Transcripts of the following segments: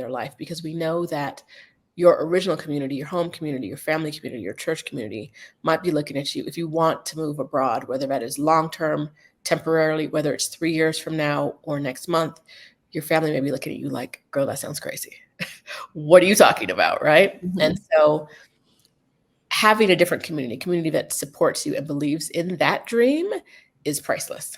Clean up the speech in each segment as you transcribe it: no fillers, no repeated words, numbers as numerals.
their life, because we know that your original community, your home community, your family community, your church community might be looking at you if you want to move abroad, whether that is long-term, temporarily, whether it's 3 years from now or next month. Your family may be looking at you like, girl, that sounds crazy. What are you talking about, right? Mm-hmm. And so having a different community that supports you and believes in that dream is priceless.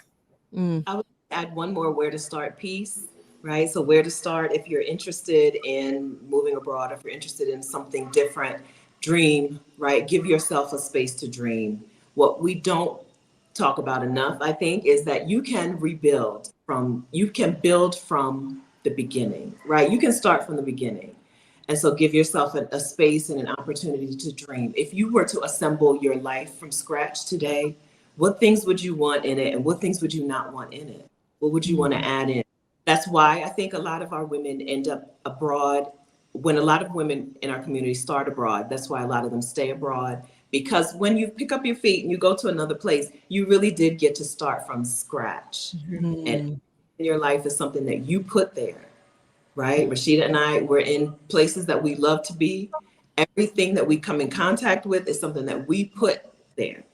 I would add one more where to start piece, right? So where to start if you're interested in moving abroad, if you're interested in something different, dream, right? Give yourself a space to dream. What we don't talk about enough, I think, is that you can build from the beginning, right? You can start from the beginning. And so give yourself a space and an opportunity to dream. If you were to assemble your life from scratch today, what things would you want in it and what things would you not want in it? What would you want to add in? That's why I think a lot of our women end up abroad. When a lot of women in our community start abroad, that's why a lot of them stay abroad. Because when you pick up your feet and you go to another place, you really did get to start from scratch. Mm-hmm. And your life is something that you put there, right? Roshida and I, we're in places that we love to be. Everything that we come in contact with is something that we put there.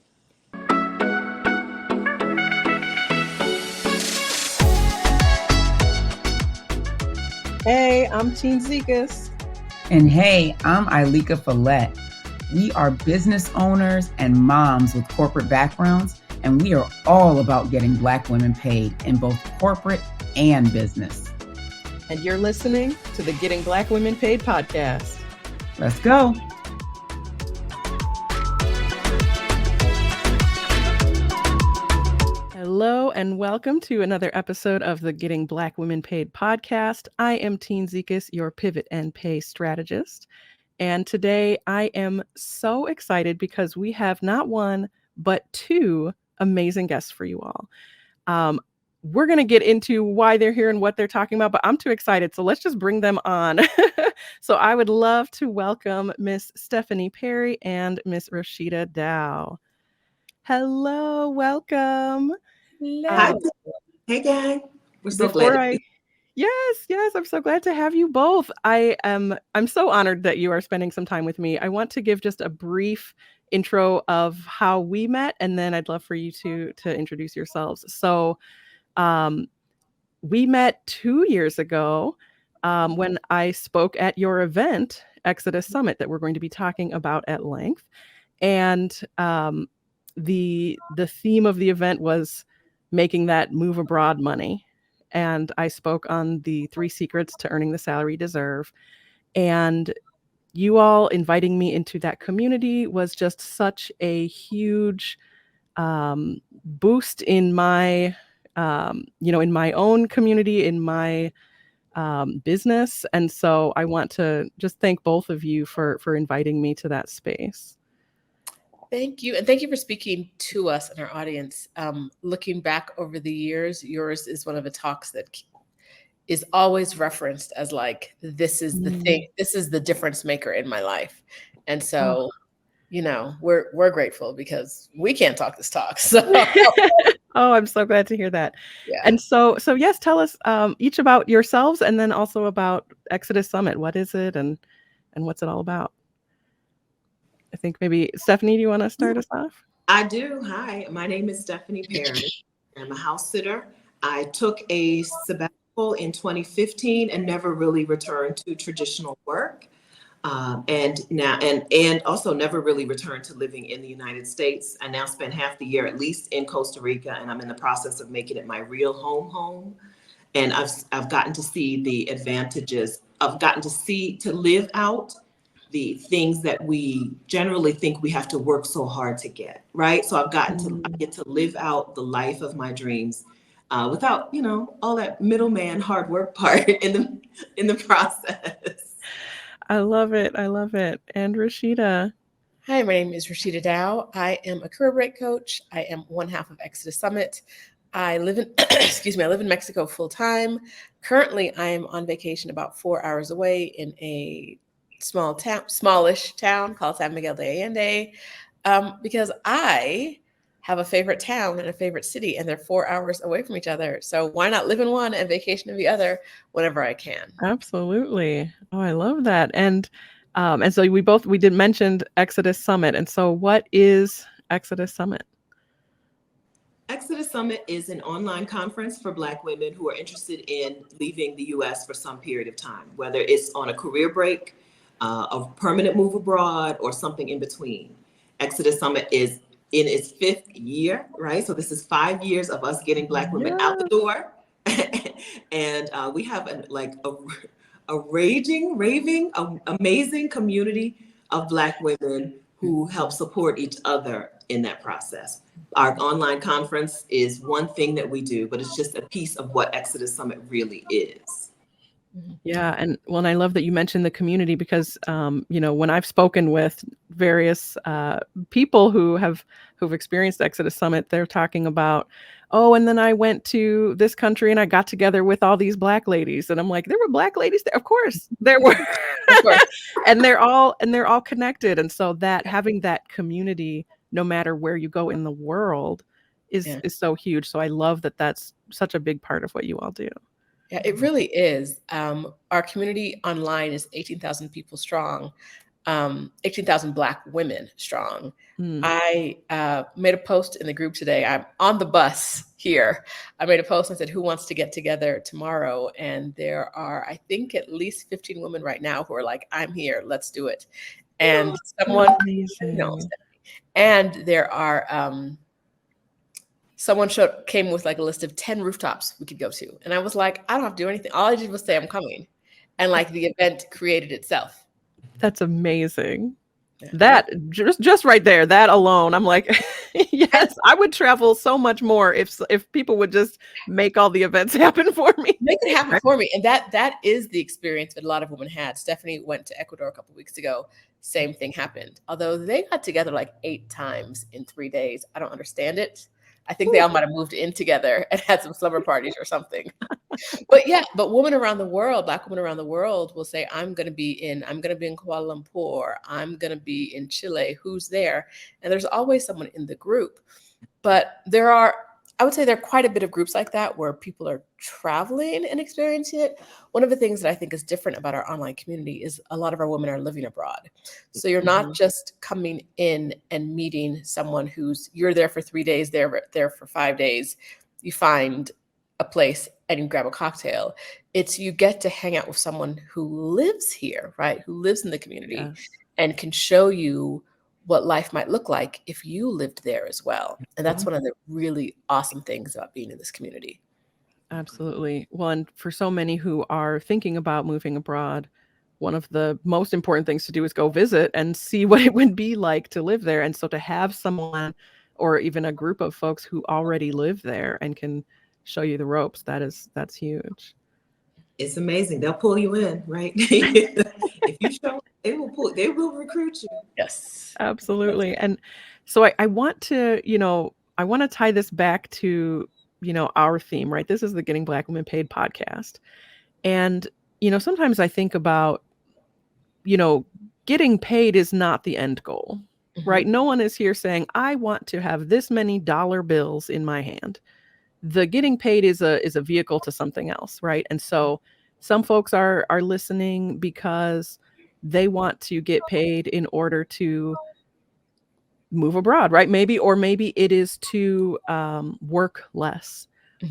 Hey, I'm Teen Zekas. And hey, I'm Ilika Follette. We are business owners and moms with corporate backgrounds, and we are all about getting Black women paid in both corporate and business. And you're listening to the Getting Black Women Paid podcast. Let's go. Hello and welcome to another episode of the Getting Black Women Paid podcast. I am Teen Zekas, your pivot and pay strategist. And today I am so excited because we have not one, but two amazing guests for you all. We're going to get into why they're here and what they're talking about, but I'm too excited. So let's just bring them on. So I would love to welcome Miss Stephanie Perry and Miss Roshida Dowe. Hello, welcome. Hi. Hey, gang. We're so glad. Yes, I'm so glad to have you both. I'm so honored that you are spending some time with me. I want to give just a brief intro of how we met, and then I'd love for you to introduce yourselves. So we met 2 years ago when I spoke at your event, ExodUS Summit, that we're going to be talking about at length. And the theme of the event was making that move abroad money. And I spoke on the 3 secrets to earning the salary you deserve. And you all inviting me into that community was just such a huge boost in my, in my own community, in my business. And so I want to just thank both of you for inviting me to that space. Thank you. And thank you for speaking to us and our audience. Looking back over the years, yours is one of the talks that is always referenced as like, this is the thing, this is the difference maker in my life. And so, we're grateful because we can't talk this talk. So oh, I'm so glad to hear that. Yeah. And so yes, tell us each about yourselves and then also about ExodUS Summit. What is it and what's it all about? I think maybe Stephanie, do you want to start us off? I do. Hi, my name is Stephanie Perry. I'm a house sitter. I took a sabbatical in 2015 and never really returned to traditional work. And also never really returned to living in the United States. I now spend half the year at least in Costa Rica, and I'm in the process of making it my real home. And I've gotten to see the advantages. I've gotten to live out the things that we generally think we have to work so hard to get, right? So I get to live out the life of my dreams without, all that middleman hard work part in the process. I love it. And Roshida. Hi, my name is Roshida Dowe. I am a career break coach. I am one half of ExodUS Summit. I live in, I live in Mexico full time. Currently, I am on vacation about 4 hours away in a smallish town called San Miguel de Allende, because I have a favorite town and a favorite city, and they're 4 hours away from each other. So why not live in one and vacation in the other whenever I can? Absolutely. Oh, I love that. And so we did mention Exodus Summit. And so what is Exodus Summit? ExodUS Summit is an online conference for Black women who are interested in leaving the U.S. for some period of time, whether it's on a career break, a permanent move abroad, or something in between. ExodUS Summit is in its 5th year, right? So this is 5 years of us getting Black women out the door. And we have a raving, amazing community of Black women who help support each other in that process. Our online conference is one thing that we do, but it's just a piece of what ExodUS Summit really is. Yeah. And I love that you mentioned the community because, when I've spoken with various people who've experienced Exodus Summit, they're talking about, oh, and then I went to this country and I got together with all these Black ladies. And I'm like, there were Black ladies there. Of course there were. Of course. and they're all connected. And so that having that community, no matter where you go in the world is so huge. So I love that that's such a big part of what you all do. Yeah, it really is. Our community online is 18,000 people strong, 18,000 Black women strong. I made a post in the group today. I'm on the bus here. I made a post and said, who wants to get together tomorrow? And there are, I think, at least 15 women right now who are like, I'm here, let's do it. And and there are, someone came with like a list of 10 rooftops we could go to. And I was like, I don't have to do anything. All I did was say I'm coming. And like the event created itself. That's amazing. Yeah. That just right there, that alone, I'm like, yes, I would travel so much more if people would just make all the events happen for me. Make it happen for me. And that is the experience that a lot of women had. Stephanie went to Ecuador a couple of weeks ago. Same thing happened. Although they got together like 8 times in 3 days. I don't understand it. I think they all might have moved in together and had some slumber parties or something. But women around the world, Black women around the world will say, I'm going to be in Kuala Lumpur. I'm going to be in Chile. Who's there? And there's always someone in the group. But I would say there are quite a bit of groups like that where people are traveling and experiencing it. One of the things that I think is different about our online community is a lot of our women are living abroad. So you're not just coming in and meeting someone you're there for 3 days, they're there for 5 days. You find a place and you grab a cocktail. It's you get to hang out with someone who lives here, right? Who lives in the community and can show you what life might look like if you lived there as well. And that's one of the really awesome things about being in this community. Absolutely. Well, and for so many who are thinking about moving abroad, one of the most important things to do is go visit and see what it would be like to live there. And so to have someone or even a group of folks who already live there and can show you the ropes, that's huge. It's amazing. They'll pull you in, right? If you show, they will recruit you. Yes, absolutely. And so I want to, tie this back to, our theme, right? This is the Getting Black Women Paid podcast. And, sometimes I think about, getting paid is not the end goal, right? No one is here saying, I want to have this many dollar bills in my hand. The getting paid is a vehicle to something else, right? And so some folks are listening because they want to get paid in order to move abroad, right? Maybe it is to work less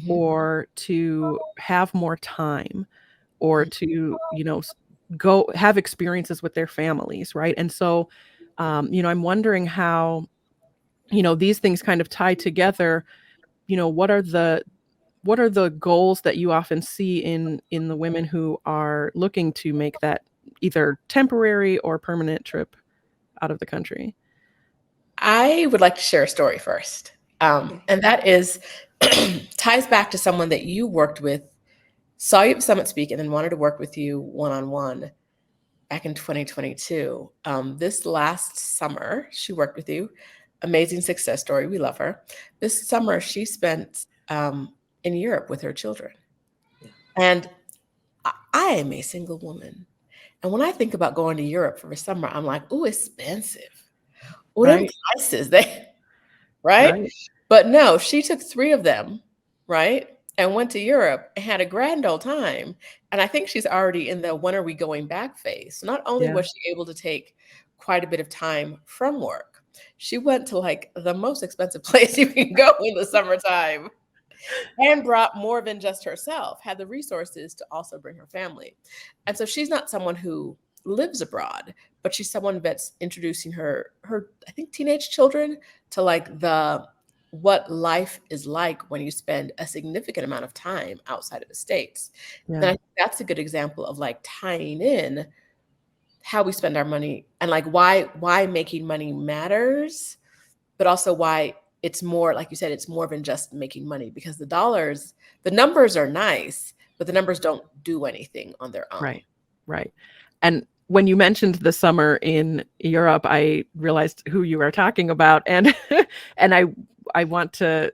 or to have more time or to, go have experiences with their families, right? And so, I'm wondering how, these things kind of tie together. What are the goals that you often see in the women who are looking to make that either temporary or permanent trip out of the country? I would like to share a story first. And that is ties back to someone that you worked with, saw you at Summit Speak, and then wanted to work with you one-on-one back in 2022. This last summer, she worked with you. Amazing success story. We love her. This summer, she spent in Europe with her children. And I am a single woman. And when I think about going to Europe for the summer, I'm like, ooh, expensive. What are the prices? right? Right. But no, she took 3 of them, right? And went to Europe and had a grand old time. And I think she's already in the when are we going back phase. So not only Yeah. was she able to take quite a bit of time from work, she went to like the most expensive place you can go in the summertime and brought more than just herself, had the resources to also bring her family. And so she's not someone who lives abroad, but she's someone that's introducing her I think teenage children to like the what life is like when you spend a significant amount of time outside of the States. And I Yeah. think that's a good example of like tying in how we spend our money and like why making money matters, but also why it's more, like you said, it's more than just making money because the numbers are nice, but the numbers don't do anything on their own. Right. Right. And when you mentioned the summer in Europe, I realized who you are talking about, and and I want to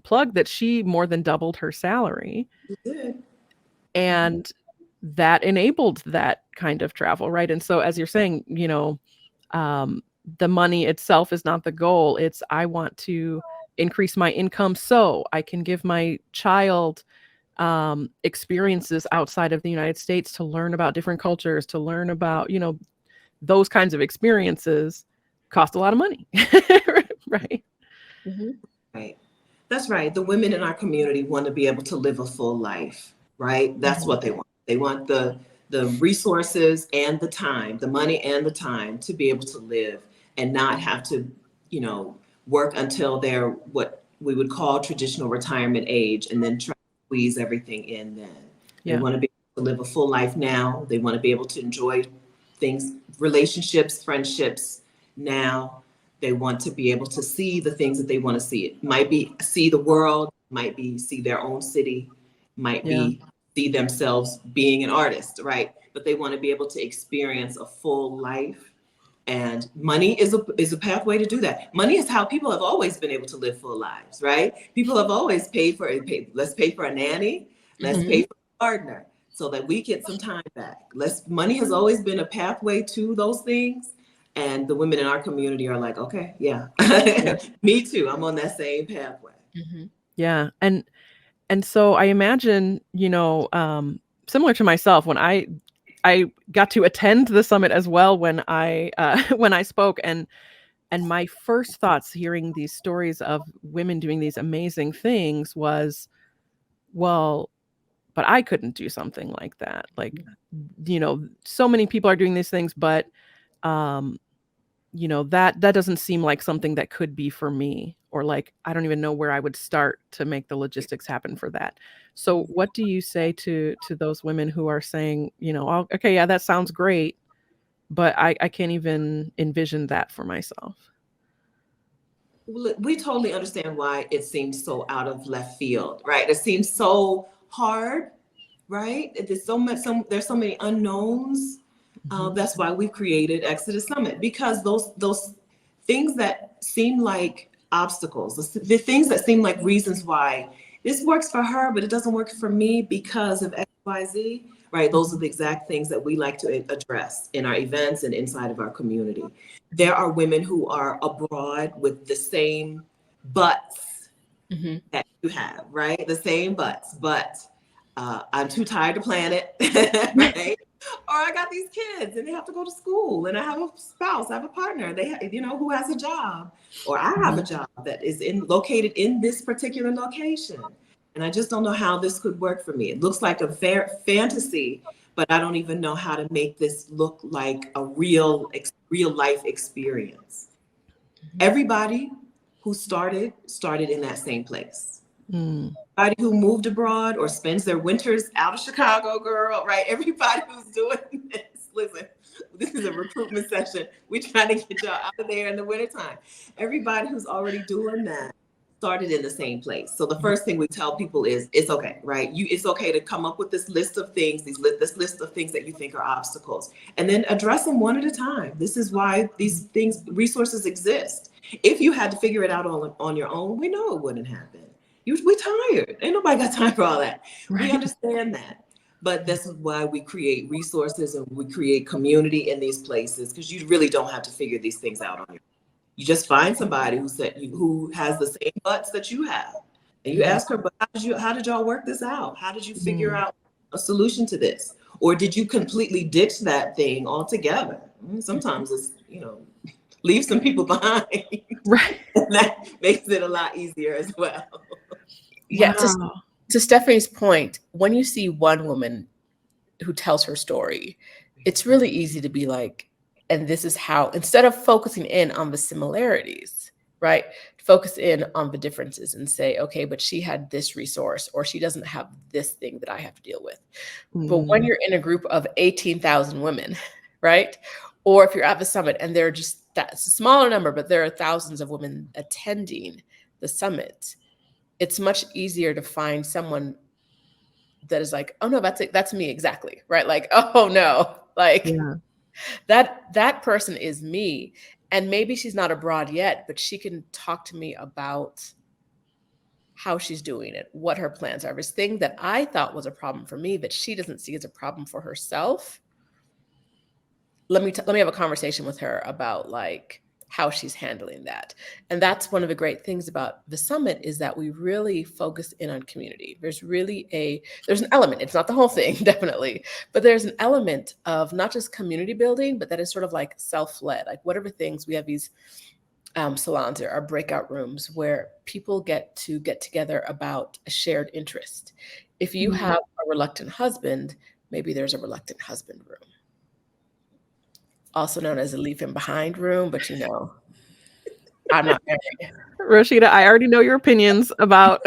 plug that she more than doubled her salary, Good. and that enabled that kind of travel, right? And so, as you're saying, the money itself is not the goal. It's I want to increase my income so I can give my child experiences outside of the United States, to learn about different cultures, to learn about, those kinds of experiences cost a lot of money. Right. Mm-hmm. Right. That's right. The women in our community want to be able to live a full life, right? That's what they want. They want the resources and the time, the money and the time to be able to live and not have to, work until they're what we would call traditional retirement age and then try to squeeze everything in then. They Yeah. want to be able to live a full life now. They want to be able to enjoy things, relationships, friendships now. They want to be able to see the things that they want to see. It might be see the world, might be see their own city, might be see themselves being an artist, right? But they want to be able to experience a full life. And money is a pathway to do that. Money is how people have always been able to live full lives, right? People have always let's pay for a nanny, let's pay for a gardener so that we get some time back. Money has always been a pathway to those things. And the women in our community are like, okay, yeah, me too. I'm on that same pathway. Mm-hmm. Yeah. And so I imagine, similar to myself, when I got to attend the summit as well, when I when I spoke, and my first thoughts hearing these stories of women doing these amazing things was, well, but I couldn't do something like that. Like, so many people are doing these things, but that doesn't seem like something that could be for me, or like I don't even know where I would start to make the logistics happen for that. So what do you say to those women who are saying, oh, okay, yeah, that sounds great, but I can't even envision that for myself? We totally understand why it seems so out of left field, right? It seems so hard, right? There's there's so many unknowns. That's why we've created ExodUS Summit, because those things that seem like obstacles, the things that seem like reasons why this works for her, but it doesn't work for me because of X, Y, Z, right? Those are the exact things that we like to address in our events and inside of our community. There are women who are abroad with the same butts that you have, right? The same butts, but I'm too tired to plan it, right? Or I got these kids and they have to go to school, and I have a spouse, I have a partner, who has a job, or I have a job that is located in this particular location. And I just don't know how this could work for me. It looks like a fantasy, but I don't even know how to make this look like a real life experience. Everybody who started in that same place. Everybody who moved abroad or spends their winters out of Chicago, girl, right? Everybody who's doing this, listen, this is a recruitment session. We're trying to get y'all out of there in the wintertime. Everybody who's already doing that started in the same place. So the first thing we tell people is it's okay, right? It's okay to come up with this list of things, this list of things that you think are obstacles, and then address them one at a time. This is why these resources exist. If you had to figure it out on your own, we know it wouldn't happen. We're tired. Ain't nobody got time for all that. Right. We understand that. But this is why we create resources and we create community in these places, because you really don't have to figure these things out on your own. You just find somebody who has the same butts that you have, and you ask her, but how did y'all work this out? How did you figure out a solution to this? Or did you completely ditch that thing altogether? Sometimes it's, leave some people behind. Right. And that makes it a lot easier as well. Yeah. Wow. To Stephanie's point, when you see one woman who tells her story, it's really easy to be like, and this is how, instead of focusing in on the similarities, right? Focus in on the differences and say, okay, but she had this resource, or she doesn't have this thing that I have to deal with. But when you're in a group of 18,000 women, right? Or if you're at the summit and they're just, that's a smaller number, but there are thousands of women attending the summit, it's much easier to find someone that is like, oh no, that's me exactly, right? Like, oh no, like that person is me. And maybe she's not abroad yet, but she can talk to me about how she's doing it, what her plans are. This thing that I thought was a problem for me that she doesn't see as a problem for herself. Let me have a conversation with her about like how she's handling that. And that's one of the great things about the summit, is that we really focus in on community. There's an element, it's not the whole thing, definitely, but there's an element of not just community building, but that is sort of like self-led, like whatever things we have these salons or breakout rooms where people get together about a shared interest. If you have a reluctant husband, maybe there's a reluctant husband room, also known as a leave him behind room, but I'm not married. Roshida, I already know your opinions about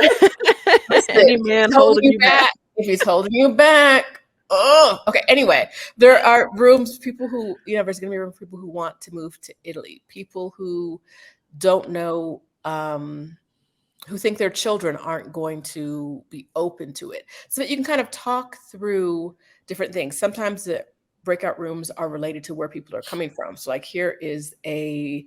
any man holding you back. If he's holding you back, oh, okay. Anyway, there are rooms, people who, there's going to be room for people who want to move to Italy, people who don't know, who think their children aren't going to be open to it, so that you can kind of talk through different things. Sometimes the breakout rooms are related to where people are coming from. So like here is a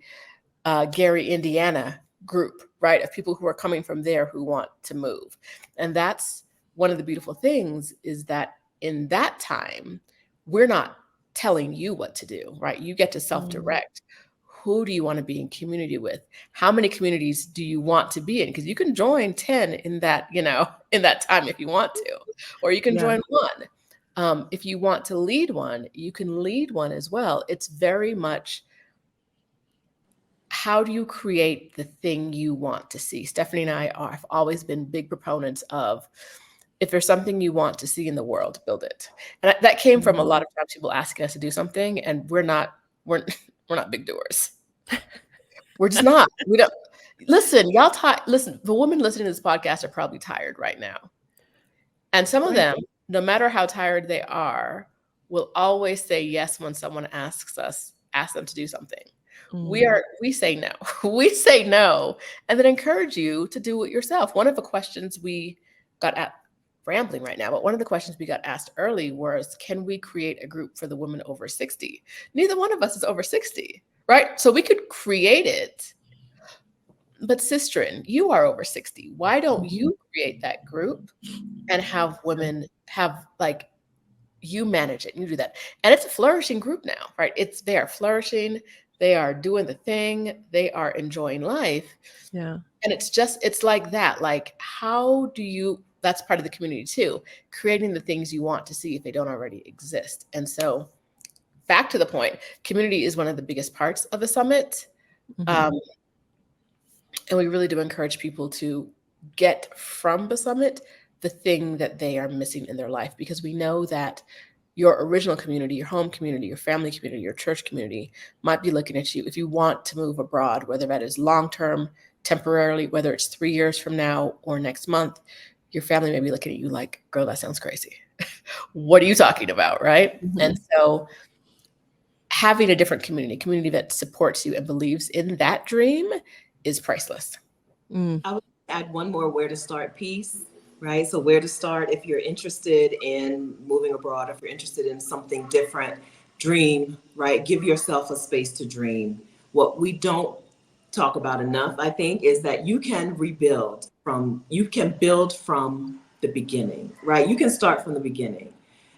Gary, Indiana group, right, of people who are coming from there who want to move. And that's one of the beautiful things, is that in that time, we're not telling you what to do, right? You get to self-direct. Who do you want to be in community with? How many communities do you want to be in? Because you can join 10 in that, in that time if you want to, or you can join one. If you want to lead one, you can lead one as well. It's very much, how do you create the thing you want to see? Stephanie and I have always been big proponents of, if there's something you want to see in the world, build it. And that came from a lot of times people asking us to do something, and we're not big doers. We're just not. We don't listen. Listen. The women listening to this podcast are probably tired right now, and some of them, no matter how tired they are, will always say yes when someone asks them to do something. We say no. We say no, and then encourage you to do it yourself. One of the questions we got at, rambling right now, but one of the questions we got asked early was, can we create a group for the women over 60? Neither one of us is over 60, right? So we could create it. But Sistren, you are over 60. Why don't you create that group and have women you manage it and you do that? And it's a flourishing group now, right? They are flourishing. They are doing the thing. They are enjoying life. Yeah. And it's like that. Like, how do you, that's part of the community too, creating the things you want to see if they don't already exist. And so back to the point, community is one of the biggest parts of the summit. And we really do encourage people to get from the summit the thing that they are missing in their life, because we know that your original community, your home community, your family community, your church community might be looking at you if you want to move abroad, whether that is long-term, temporarily, whether it's 3 years from now or next month. Your family may be looking at you like, girl, that sounds crazy. What are you talking about, right? And so having a different community that supports you and believes in that dream is priceless. I would add one more where to start piece, right? So where to start if you're interested in moving abroad, if you're interested in something different, dream, right? Give yourself a space to dream. What we don't talk about enough, I think, is that you can build from the beginning, right? You can start from the beginning.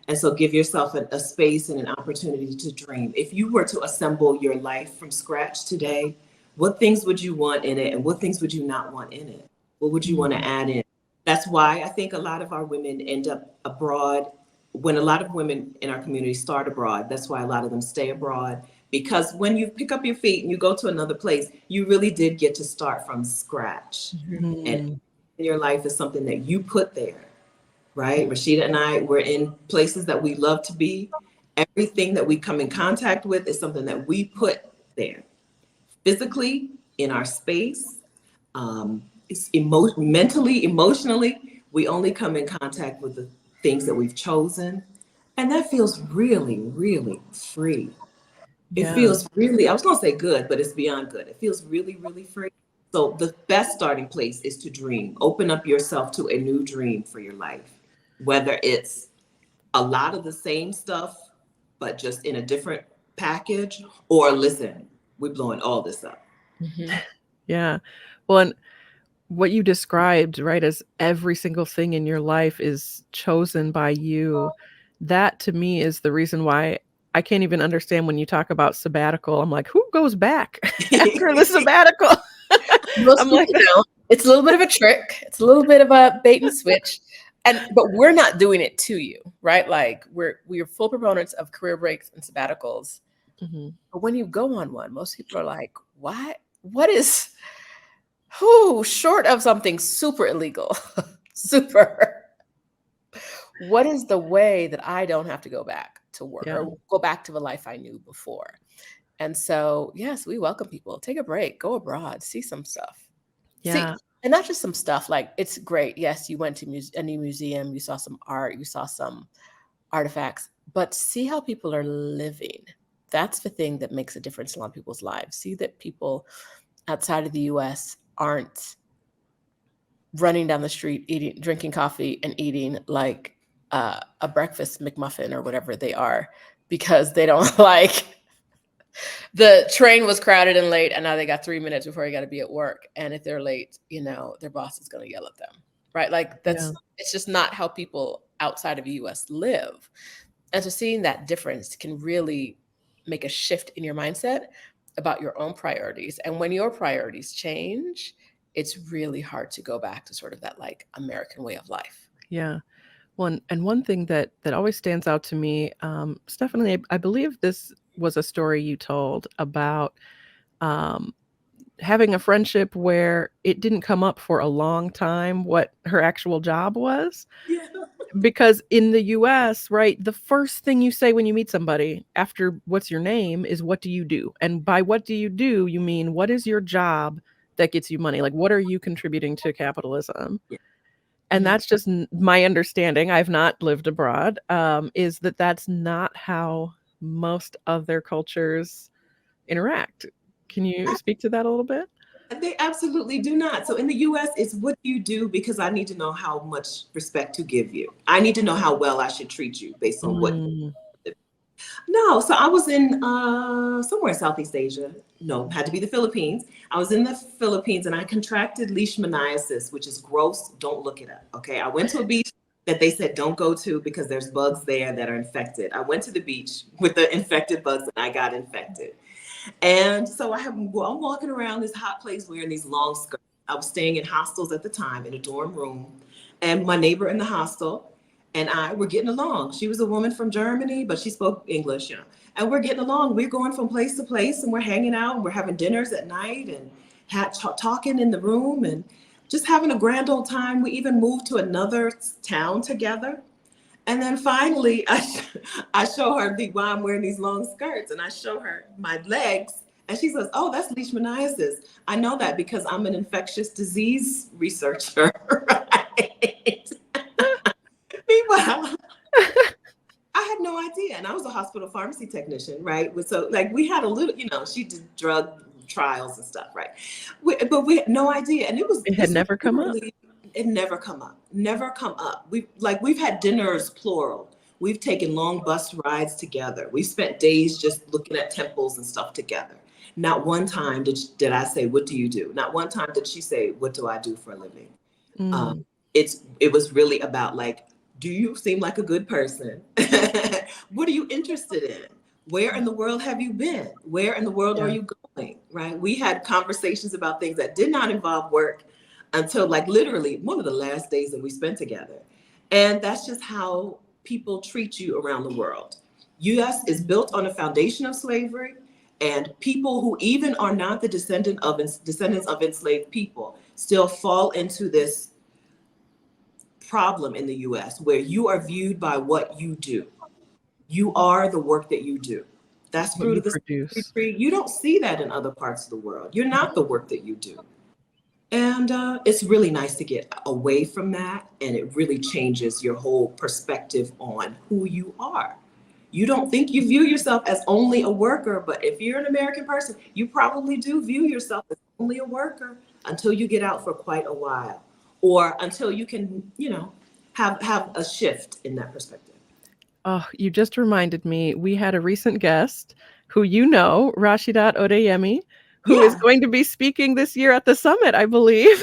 And so give yourself a space and an opportunity to dream. If you were to assemble your life from scratch today, What things would you want in it, and what things would you not want in it? What would you want to add in? That's why I think a lot of our women end up abroad. When a lot of women in our community start abroad, that's why a lot of them stay abroad. Because when you pick up your feet and you go to another place, you really did get to start from scratch. And your life is something that you put there, right? Roshida and I, we're in places that we love to be. Everything that we come in contact with is something that we put there. Physically, in our space, it's mentally, emotionally, we only come in contact with the things that we've chosen. And that feels really, really free. It feels really, I was going to say good, but it's beyond good. It feels really, really free. So the best starting place is to dream. Open up yourself to a new dream for your life, whether it's a lot of the same stuff, but just in a different package, or listen, we're blowing all this up. Yeah. Well, and what you described, right, as every single thing in your life is chosen by you, that to me is the reason why I can't even understand when you talk about sabbatical. I'm like, who goes back after the sabbatical? Most I'm like, people don't. It's a little bit of a trick. It's a little bit of a bait and switch. But we're not doing it to you, right? Like we're full proponents of career breaks and sabbaticals. But when you go on one, most people are like, what is short of something super illegal, what is the way that I don't have to go back to work or go back to the life I knew before? And so, yes, we welcome people. Take a break, go abroad, see some stuff. Yeah. See, and not just some stuff, like it's great. Yes, you went to a new museum, you saw some art, you saw some artifacts, but see how people are living. That's the thing that makes a difference in a lot of people's lives. See that people outside of the US aren't running down the street, drinking coffee and eating like a breakfast McMuffin or whatever they are, because they don't like the train was crowded and late, and now they got 3 minutes before they got to be at work. And if they're late, their boss is going to yell at them, right? Like it's just not how people outside of the US live. And so seeing that difference can really make a shift in your mindset about your own priorities. And when your priorities change, it's really hard to go back to sort of that like American way of life. Yeah. And one thing that always stands out to me, Stephanie, I believe this was a story you told about having a friendship where it didn't come up for a long time what her actual job was. Yeah. Because in the US, right, the first thing you say when you meet somebody after what's your name is what do you do? And by what do you do, you mean what is your job that gets you money? Like what are you contributing to capitalism? Yeah. And that's just my understanding. I've not lived abroad, is that that's not how most other cultures interact. Can you speak to that a little bit? They absolutely do not. So in the US, it's what you do, because I need to know how much respect to give you. I need to know how well I should treat you based on what. No, so I was in somewhere in Southeast Asia. No, had to be the Philippines. I was in the Philippines and I contracted leishmaniasis, which is gross. Don't look it up. Okay. I went to a beach that they said don't go to because there's bugs there that are infected. I went to the beach with the infected bugs and I got infected. And so I'm walking around this hot place wearing these long skirts. I was staying in hostels at the time in a dorm room, and my neighbor in the hostel and I were getting along. She was a woman from Germany, but she spoke English, and we're getting along. We're going from place to place and we're hanging out and we're having dinners at night and talking in the room and just having a grand old time. We even moved to another town together. And then finally, I show her why I'm wearing these long skirts, and I show her my legs, and she says, "Oh, that's leishmaniasis. I know that because I'm an infectious disease researcher." Right? Meanwhile, I had no idea, and I was a hospital pharmacy technician, right? So, like, we had a little, she did drug trials and stuff, right? But we had no idea, and it had never come up. It never come up. We've had dinners, plural. We've taken long bus rides together. We've spent days just looking at temples and stuff together. Not one time did I say, "What do you do?" Not one time did she say, "What do I do for a living?" It was really about like, do you seem like a good person? What are you interested in? Where in the world have you been? Where in the world are you going? Right? We had conversations about things that did not involve work until like literally one of the last days that we spent together. And that's just how people treat you around the world. US is built on a foundation of slavery, and people who even are not the descendants of enslaved people still fall into this problem in the US where you are viewed by what you do. You are the work that you do. That's What you fruit of the produce. tree. You don't see that in other parts of the world. You're not the work that you do. And it's really nice to get away from that. And it really changes your whole perspective on who you are. You don't think you view yourself as only a worker, but if you're an American person, you probably do view yourself as only a worker until you get out for quite a while, or until you can, have a shift in that perspective. Oh, you just reminded me, we had a recent guest who Roshida Odeyemi, who is going to be speaking this year at the summit, I believe.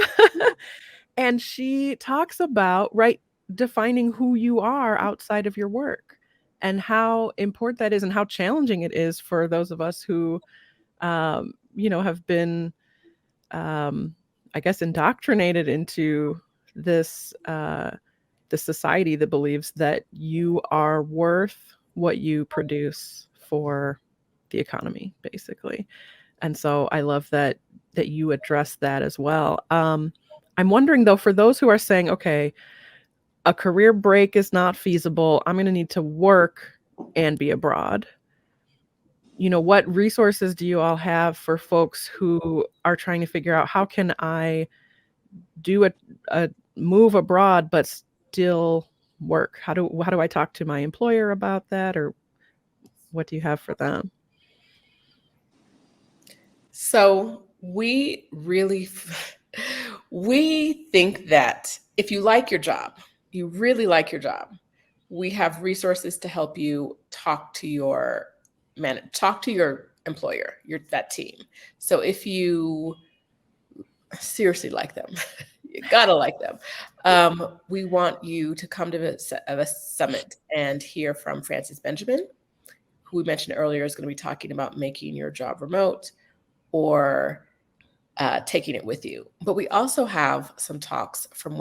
And she talks about, defining who you are outside of your work and how important that is and how challenging it is for those of us who, have been, I guess, indoctrinated into this the society that believes that you are worth what you produce for the economy, basically. And so I love that you address that as well. I'm wondering though, for those who are saying, okay, a career break is not feasible, I'm going to need to work and be abroad. What resources do you all have for folks who are trying to figure out how can I do a move abroad, but still work? How do I talk to my employer about that, or what do you have for them? So we think that if you like your job, you really like your job, we have resources to help you talk to your employer, that team. So if you seriously like them, you gotta like them. We want you to come to the summit and hear from Frances Benjamin, who we mentioned earlier is going to be talking about making your job remote or taking it with you. But we also have some talks from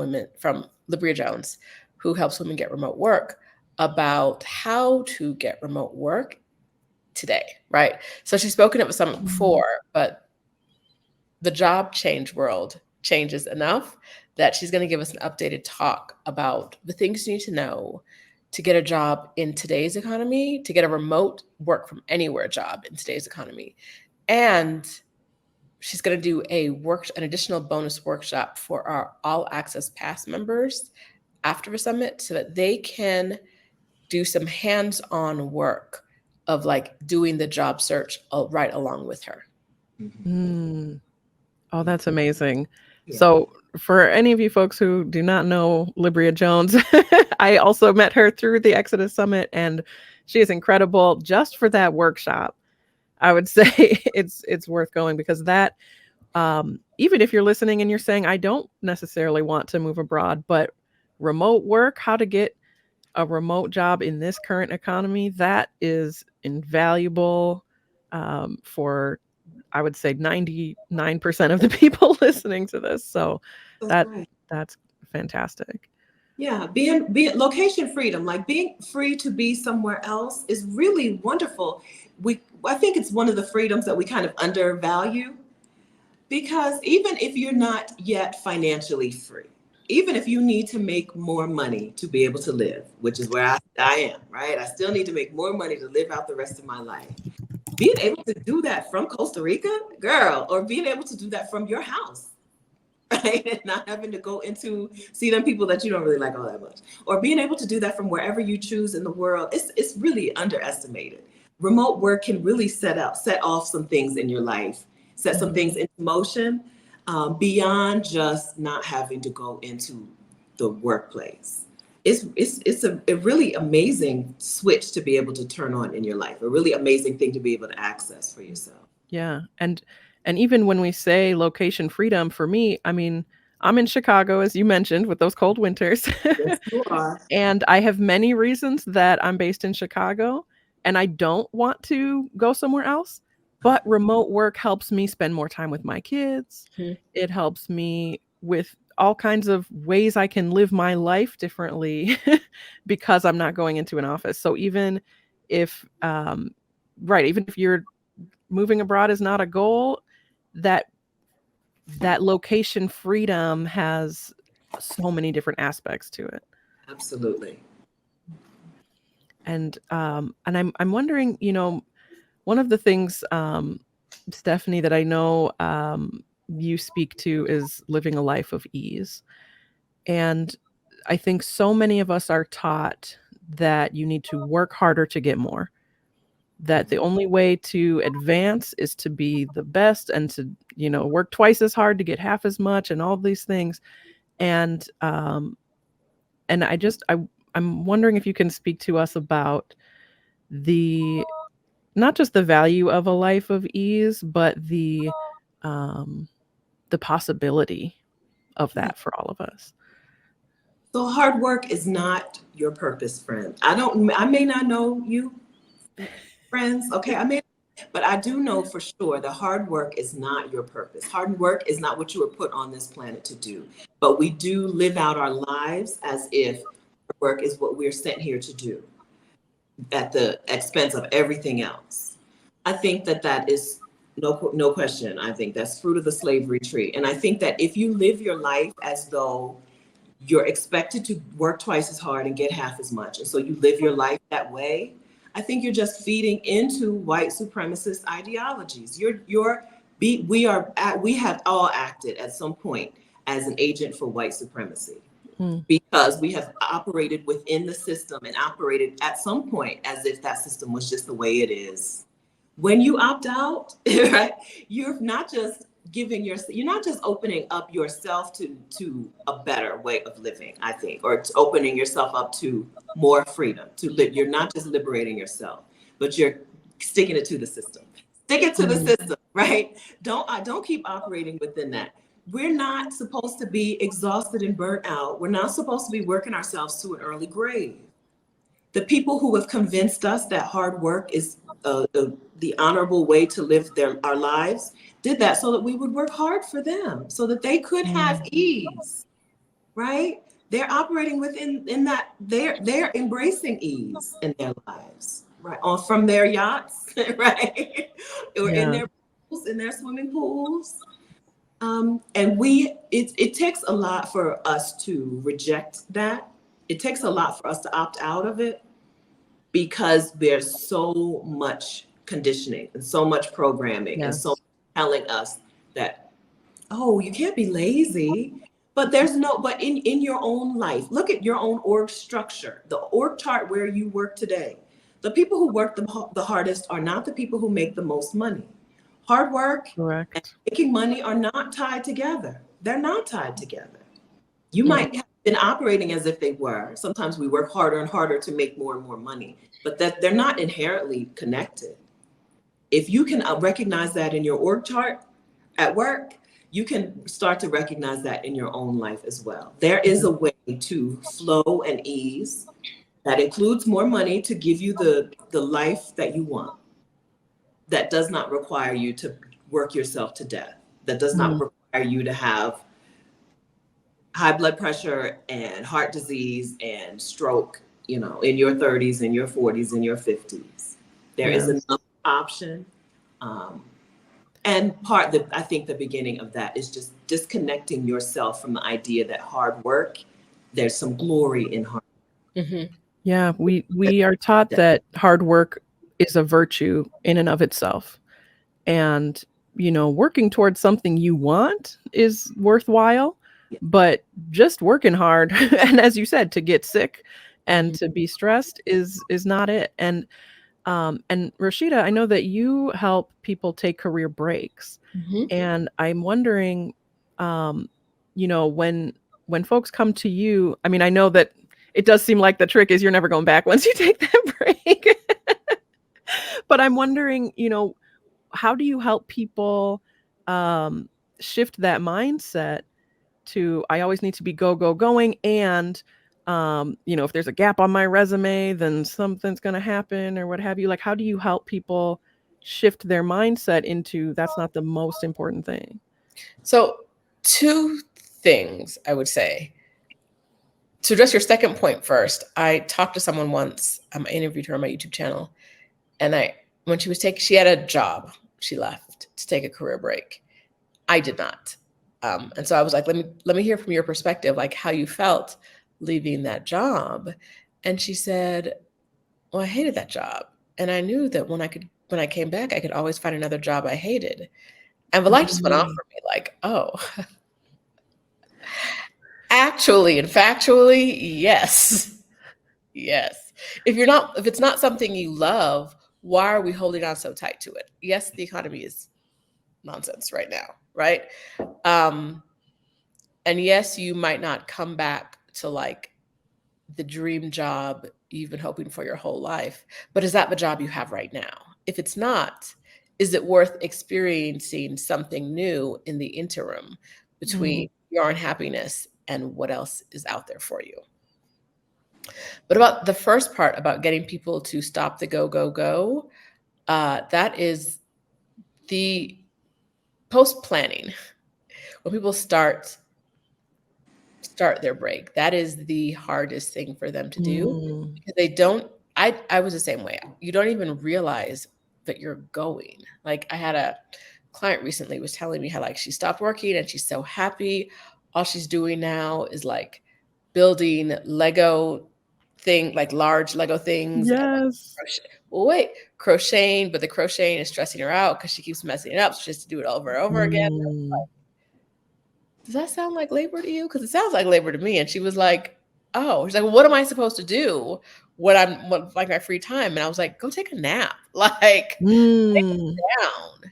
Libria Jones, who helps women get remote work, about how to get remote work today, right? So she's spoken at a summit before, but the job change world changes enough that she's going to give us an updated talk about the things you need to know to get a job in today's economy, to get a remote work from anywhere job in today's economy. And she's going to do an additional bonus workshop for our All Access Pass members after the summit so that they can do some hands-on work of like doing the job search right along with her. Mm. Oh, that's amazing. Yeah. So for any of you folks who do not know Libria Jones, I also met her through the ExodUS Summit, and she is incredible. Just for that workshop, I would say it's worth going, because that, even if you're listening and you're saying, I don't necessarily want to move abroad, but remote work, how to get a remote job in this current economy, that is invaluable for, I would say, 99% of the people listening to this. So that's fantastic. Yeah, being location freedom, like being free to be somewhere else, is really wonderful. I think it's one of the freedoms that we kind of undervalue, because even if you're not yet financially free, even if you need to make more money to be able to live, which is where I am, right? I still need to make more money to live out the rest of my life. Being able to do that from Costa Rica, girl, or being able to do that from your house, right? And not having to go see them people that you don't really like all that much, or being able to do that from wherever you choose in the world. It's really underestimated. Remote work can really set off some things in your life, set some things into motion, beyond just not having to go into the workplace. It's a really amazing switch to be able to turn on in your life, a really amazing thing to be able to access for yourself. Yeah. And even when we say location freedom, for me, I mean, I'm in Chicago, as you mentioned, with those cold winters. Yes, you are. And I have many reasons that I'm based in Chicago. and I don't want to go somewhere else, but remote work helps me spend more time with my kids. Hmm. It helps me with all kinds of ways I can live my life differently because I'm not going into an office. So even if, even if you're moving abroad is not a goal, that location freedom has so many different aspects to it. Absolutely. And I'm wondering, one of the things, Stephanie, that I know you speak to is living a life of ease. And I think so many of us are taught that you need to work harder to get more, that the only way to advance is to be the best and to, work twice as hard to get half as much and all these things. And I'm wondering if you can speak to us about not just the value of a life of ease, but the possibility of that for all of us. So hard work is not your purpose, friend. I may not know you, friends, okay? But I do know for sure that hard work is not your purpose. Hard work is not what you were put on this planet to do. But we do live out our lives as if work is what we're sent here to do at the expense of everything else. I think that is no question. I think that's fruit of the slavery tree. And I think that if you live your life as though you're expected to work twice as hard and get half as much, and so you live your life that way, I think you're just feeding into white supremacist ideologies. We have all acted at some point as an agent for white supremacy. Because we have operated within the system and operated at some point as if that system was just the way it is. When you opt out, right, you're not just opening up yourself to a better way of living, I think, or to opening yourself up to more freedom to live. You're not just liberating yourself, but you're sticking it to the system. Stick it to the system, right? Don't keep operating within that. We're not supposed to be exhausted and burnt out. We're not supposed to be working ourselves to an early grave. The people who have convinced us that hard work is the honorable way to live our lives did that so that we would work hard for them, so that they could have ease, right? They're operating within that. They're embracing ease in their lives, right? From their yachts, right? Or in their pools, in their swimming pools. And it takes a lot for us to reject that. It takes a lot for us to opt out of it because there's so much conditioning and so much programming and so much telling us that, oh, you can't be lazy. But but in your own life, look at your own org structure, the org chart where you work today. The people who work the hardest are not the people who make the most money. Hard work and making money are not tied together. They're not tied together. You might have been operating as if they were. Sometimes we work harder and harder to make more and more money, but that they're not inherently connected. If you can recognize that in your org chart at work, you can start to recognize that in your own life as well. There is a way to flow and ease that includes more money to give you the life that you want. That does not require you to work yourself to death. That does not require you to have high blood pressure and heart disease and stroke, in your 30s and your 40s and your 50s. There is another option. And I think the beginning of that is just disconnecting yourself from the idea that hard work, there's some glory in hard work. Mm-hmm. Yeah, we are taught that hard work is a virtue in and of itself. And, working towards something you want is worthwhile, but just working hard, and as you said, to get sick and to be stressed is not it. And Roshida, I know that you help people take career breaks. And I'm wondering, when folks come to you, I mean, I know that it does seem like the trick is you're never going back once you take that break. But I'm wondering, how do you help people shift that mindset to, I always need to be going, and If there's a gap on my resume, then something's going to happen or what have you. Like, how do you help people shift their mindset into that's not the most important thing? So 2 things I would say. To address your second point first, I talked to someone once, I interviewed her on my YouTube channel, and when she had a job, she left to take a career break. I did not. And so I was like, let me hear from your perspective, like how you felt leaving that job. And she said, well, I hated that job. And I knew that when I came back, I could always find another job I hated. And the light just went off for me, like, oh, actually and factually, yes. Yes. If it's not something you love, why are we holding on so tight to it? Yes, the economy is nonsense right now, right? And yes, you might not come back to like the dream job you've been hoping for your whole life, but is that the job you have right now? If it's not, is it worth experiencing something new in the interim between your unhappiness and what else is out there for you? But about the first part about getting people to stop the go, go, go, that is the post-planning. When people start their break, that is the hardest thing for them to do because they don't, I was the same way. You don't even realize that you're going. Like I had a client recently was telling me how like she stopped working and she's so happy. All she's doing now is like building Lego like large Lego things. Yes. Well, wait, crocheting, but the crocheting is stressing her out because she keeps messing it up. So she has to do it over and over again. Like, does that sound like labor to you? Because it sounds like labor to me. And she was like, oh, she's like, well, what am I supposed to do when I'm like my free time? And I was like, go take a nap. Like, take it down.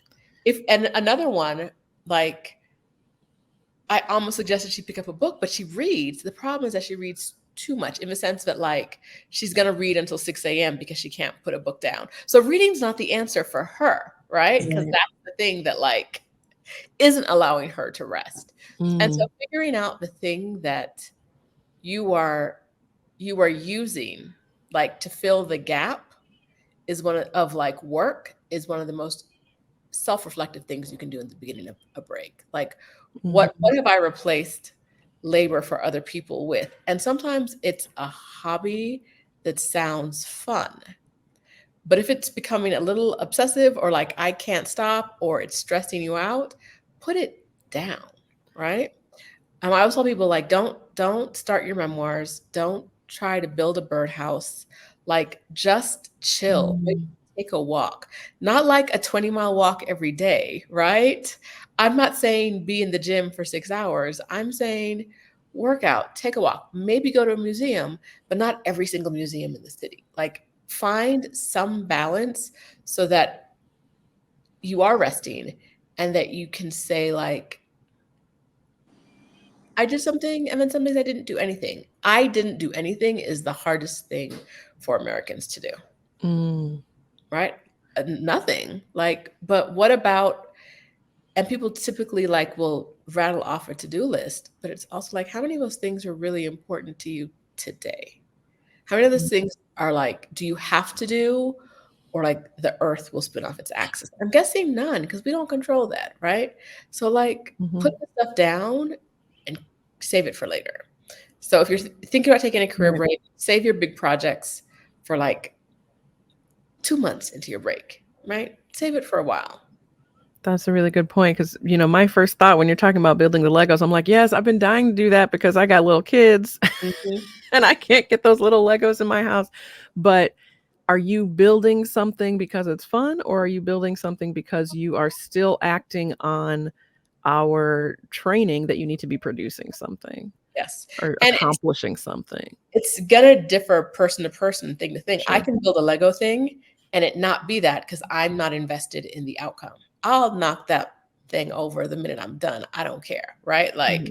And another one, like, I almost suggested she pick up a book, but she reads. The problem is that she reads too much in the sense that like she's going to read until 6 a.m. because she can't put a book down. So reading's not the answer for her, right? Because that's the thing that like isn't allowing her to rest. And so figuring out the thing that you are using like to fill the gap is one of like work is one of the most self-reflective things you can do in the beginning of a break. Like what have I replaced labor for other people with? And sometimes it's a hobby that sounds fun. But if it's becoming a little obsessive or like I can't stop or it's stressing you out, put it down, right? I always tell people like don't start your memoirs, don't try to build a birdhouse, like just chill. Maybe take a walk. Not like a 20-mile walk every day, right? I'm not saying be in the gym for 6 hours. I'm saying work out, take a walk, maybe go to a museum, but not every single museum in the city. Like find some balance so that you are resting and that you can say like, I did something and then some days I didn't do anything. I didn't do anything is the hardest thing for Americans to do. Right? Nothing. Like, but what about, and people typically like will rattle off a to-do list, but it's also like, how many of those things are really important to you today? How many of those things are like, do you have to do, or like the earth will spin off its axis? I'm guessing none, because we don't control that, right? So like put the stuff down and save it for later. So if you're thinking about taking a career break, save your big projects for like 2 months into your break, right? Save it for a while. That's a really good point because, my first thought when you're talking about building the Legos, I'm like, yes, I've been dying to do that because I got little kids and I can't get those little Legos in my house. But are you building something because it's fun, or are you building something because you are still acting on our training that you need to be producing something? Yes. Or and accomplishing something? It's gonna differ person to person, thing to thing. Sure. I can build a Lego thing and it not be that because I'm not invested in the outcome. I'll knock that thing over the minute I'm done. I don't care, right? Like,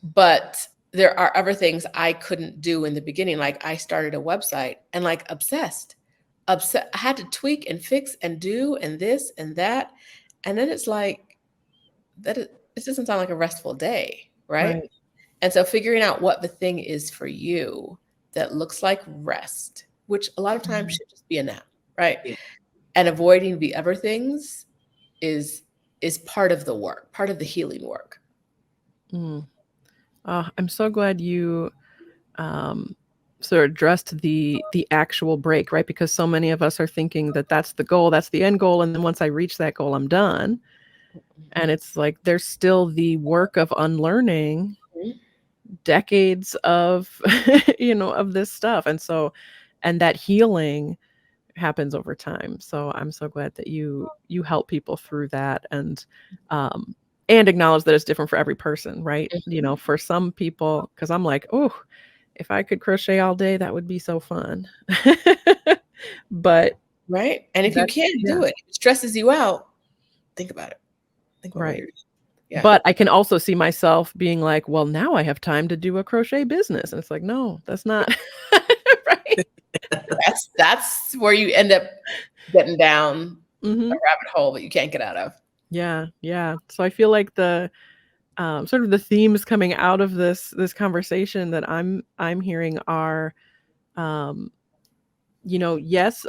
but there are other things I couldn't do in the beginning. Like I started a website and like obsessed. I had to tweak and fix and do and this and that. And then it's like, it doesn't sound like a restful day, right? And so figuring out what the thing is for you that looks like rest, which a lot of times should just be a nap, right? Yeah. And avoiding the other things is part of the work, part of the healing work. I'm so glad you sort of addressed the actual break, right? Because so many of us are thinking that that's the goal, that's the end goal, and then once I reach that goal, I'm done. And it's like there's still the work of unlearning decades of of this stuff, and that healing happens over time. So I'm so glad that you help people through that, and acknowledge that it's different for every person, right? For some people, because I'm like, oh, if I could crochet all day, that would be so fun. But right. And if you can't do it, if it stresses you out, think about it. Think about right. Yeah. But I can also see myself being like, well, now I have time to do a crochet business. And it's like, no, that's not right. That's where you end up getting down a rabbit hole that you can't get out of. Yeah. So I feel like the sort of the themes coming out of this conversation that I'm hearing are, yes,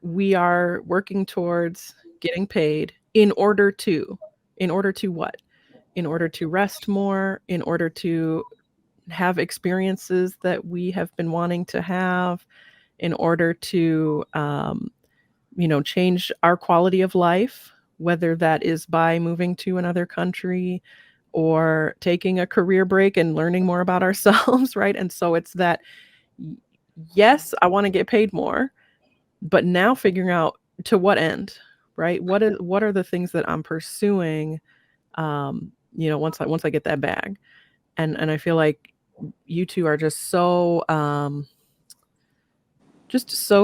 we are working towards getting paid in order to what? In order to rest more, in order to have experiences that we have been wanting to have, in order to, change our quality of life, whether that is by moving to another country or taking a career break and learning more about ourselves, right? And so it's that, yes, I want to get paid more, but now figuring out to what end, right? What are the things that I'm pursuing, once I get that bag. And I feel like you two are just so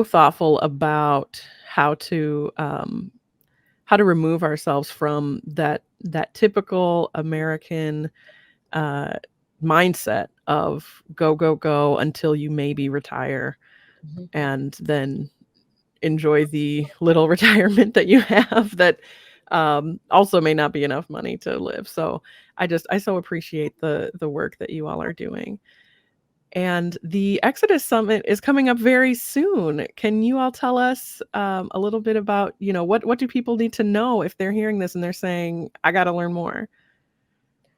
thoughtful about how to remove ourselves from that typical American mindset of go until you maybe retire, and then enjoy the little retirement that you have that also may not be enough money to live. So I so appreciate the work that you all are doing. And the Exodus Summit is coming up very soon. Can you all tell us a little bit about, what do people need to know if they're hearing this and they're saying, I got to learn more?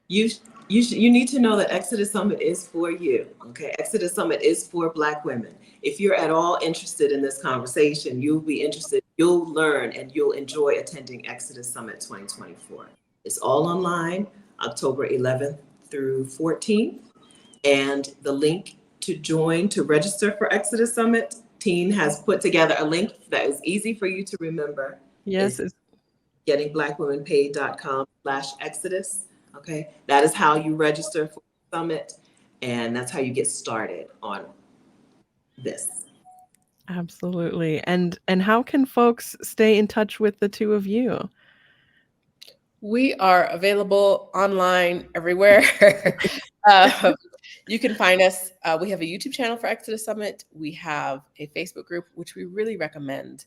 You need to know that Exodus Summit is for you. Okay, Exodus Summit is for Black women. If you're at all interested in this conversation, you'll be interested, you'll learn, and you'll enjoy attending Exodus Summit 2024. It's all online, October 11th through 14th. And the link to register for Exodus Summit, Teen has put together a link that is easy for you to remember. Yes. It's gettingblackwomenpaid.com/Exodus. Okay, that is how you register for the summit, and that's how you get started on this. Absolutely. And how can folks stay in touch with the two of you? We are available online everywhere. You can find us. We have a YouTube channel for Exodus Summit. We have a Facebook group, which we really recommend.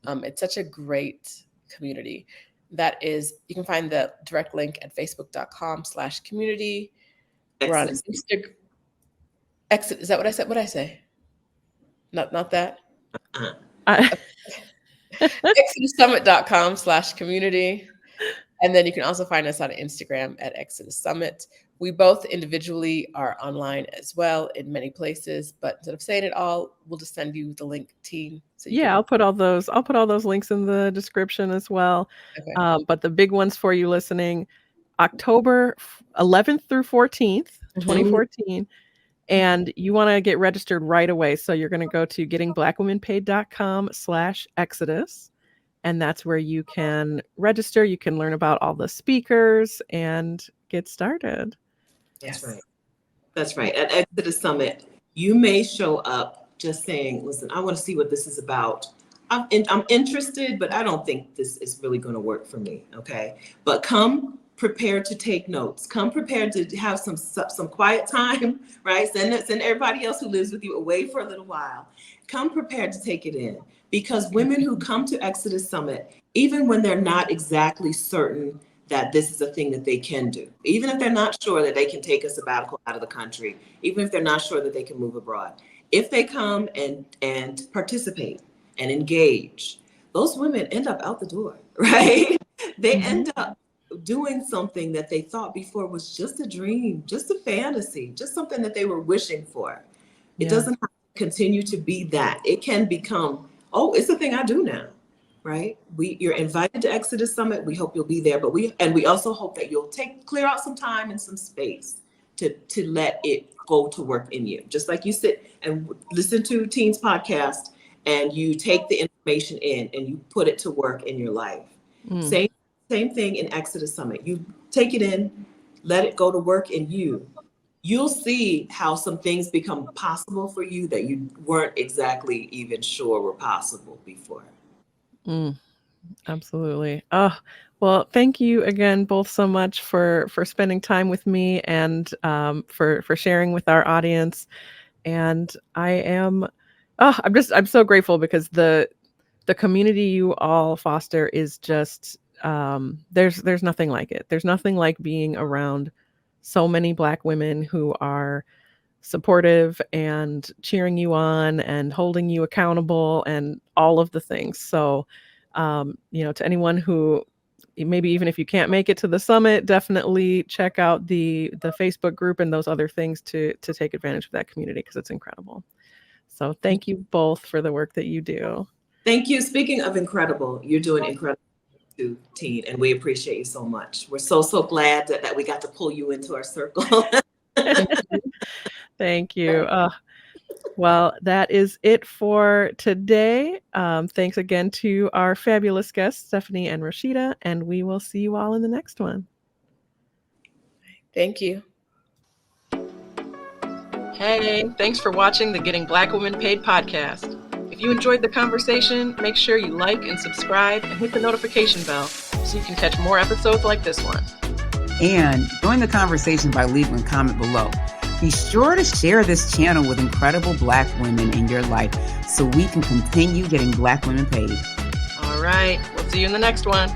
It's such a great community. That is, you can find the direct link at facebook.com/community. We're on Instagram. Exit. Is that what I said? What did I say? Not that. ExodusSummit.com/community. And then you can also find us on Instagram at Exodus Summit. We both individually are online as well in many places, but instead of saying it all, we'll just send you the link, Teen. So I'll put all those links in the description as well. Okay. But the big ones for you listening, October 11th through 14th, 2014. And you want to get registered right away. So you're going to go to gettingblackwomenpaid.com/Exodus. And that's where you can register. You can learn about all the speakers and get started. That's right. That's right. At Exodus Summit, you may show up just saying, listen, I want to see what this is about. I'm interested, but I don't think this is really going to work for me. Okay. But come prepared to take notes. Come prepared to have some quiet time, right? Send everybody else who lives with you away for a little while. Come prepared to take it in. Because women who come to Exodus Summit, even when they're not exactly certain that this is a thing that they can do. Even if they're not sure that they can take a sabbatical out of the country, even if they're not sure that they can move abroad, if they come and participate and engage, those women end up out the door, right? They end up doing something that they thought before was just a dream, just a fantasy, just something that they were wishing for. It doesn't have to continue to be that. It can become, oh, it's the thing I do now, right? You're invited to Exodus Summit. We hope you'll be there, but we also hope that you'll clear out some time and some space to let it go to work in you. Just like you sit and listen to Teens podcast and you take the information in and you put it to work in your life. Same thing in Exodus Summit. You take it in, let it go to work in you. You'll see how some things become possible for you that you weren't exactly even sure were possible before. Absolutely. Oh, well, thank you again both so much for spending time with me and for sharing with our audience. And I'm so grateful because the community you all foster is just there's nothing like it. There's nothing like being around so many Black women who are supportive and cheering you on and holding you accountable and all of the things. So, to anyone who maybe even if you can't make it to the summit, definitely check out the Facebook group and those other things to take advantage of that community because it's incredible. So thank you both for the work that you do. Thank you. Speaking of incredible, you're doing incredible too, Teen, and we appreciate you so much. We're so glad that we got to pull you into our circle. Thank you. Well, that is it for today. Thanks again to our fabulous guests, Stephanie and Roshida, and we will see you all in the next one. Thank you. Hey, thanks for watching the Getting Black Women Paid podcast. If you enjoyed the conversation, make sure you like and subscribe and hit the notification bell so you can catch more episodes like this one. And join the conversation by leaving a comment below. Be sure to share this channel with incredible Black women in your life so we can continue getting Black women paid. All right, we'll see you in the next one.